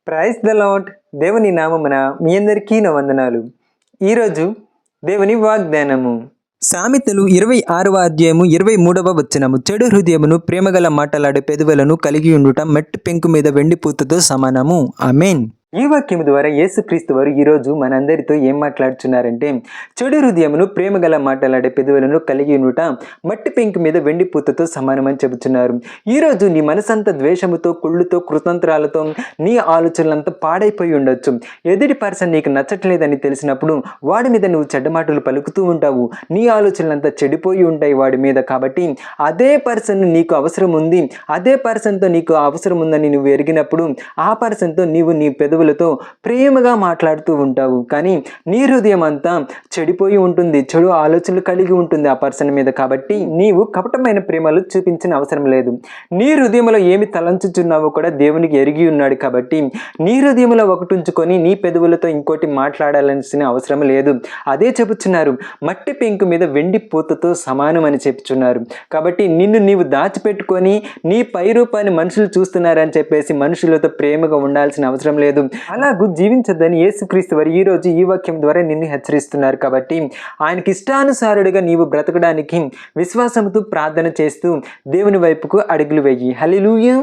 Praise the lord. దేవుని నామమున మీ అందరికీ నా వందనాలు. ఈరోజు దేవుని వాగ్దానము సామెతలు 26వ అధ్యాయము 23వ వచనము. చెడు హృదయమును ప్రేమగల మాటలాడే పెదవులను కలిగి ఉండుట మట్టి పెంకు మీద వెండి పూతతో సమానము. ఆమేన్. ఈ వాక్యము ద్వారా యేసుక్రీస్తు వారు ఈరోజు మనందరితో ఏం మాట్లాడుతున్నారంటే, చెడు హృదయమును ప్రేమగల మాటలాడే పెదవులను కలిగి ఉండుట మట్టి పెంకు మీద వెండి పూతతో సమానమని చెబుతున్నారు. ఈరోజు నీ మనసంతా ద్వేషముతో, కుళ్ళుతో, కృతంత్రాలతో నీ ఆలోచనలంతా పాడైపోయి ఉండొచ్చు. ఎదుటి పర్సన్ నీకు నచ్చట్లేదని తెలిసినప్పుడు వాడి మీద నువ్వు చెడ్డ మాటలు పలుకుతూ ఉంటావు. నీ ఆలోచనలంతా చెడిపోయి ఉంటాయి వాడి మీద. కాబట్టి అదే పర్సన్ నీకు అవసరం ఉంది, అదే పర్సన్తో నీకు అవసరం ఉందని నువ్వు ఎరిగినప్పుడు ఆ పర్సన్తో నీవు నీ పెదవులతో ప్రేమగా మాట్లాడుతూ ఉంటావు. కానీ నీ హృదయం అంతా చెడిపోయి ఉంటుంది, చెడు ఆలోచనలు కలిగి ఉంటుంది ఆ పర్సన్ మీద. కాబట్టి నీవు కపటమైన ప్రేమలు చూపించిన అవసరం లేదు. నీ హృదయంలో ఏమి తలంచుచున్నావో కూడా దేవునికి ఎరిగి ఉన్నాడు. కాబట్టి నీ హృదయంలో ఒకటి ఉంచుకొని నీ పెదవులతో ఇంకోటి మాట్లాడాల్సిన అవసరం లేదు. అదే చెప్పుచున్నారు, మట్టి పెంకు మీద వెండి పూతతో సమానం అని చెప్పుచున్నారు. కాబట్టి నిన్ను నీవు దాచిపెట్టుకొని నీ పై రూపాన్ని మనుషులు చూస్తున్నారని చెప్పేసి మనుషులతో ప్రేమగా ఉండాల్సిన అవసరం లేదు. అలాగూ జీవించద్దని యేసుక్రీస్తు వారు ఈరోజు ఈ వాక్యం ద్వారా నిన్ను హెచ్చరిస్తున్నారు. కాబట్టి ఆయనకి ఇష్టానుసారుడిగా నీవు బ్రతకడానికి విశ్వాసంతో ప్రార్థన చేస్తూ దేవుని వైపుకు అడుగులు వెయ్యి. హల్లెలూయా.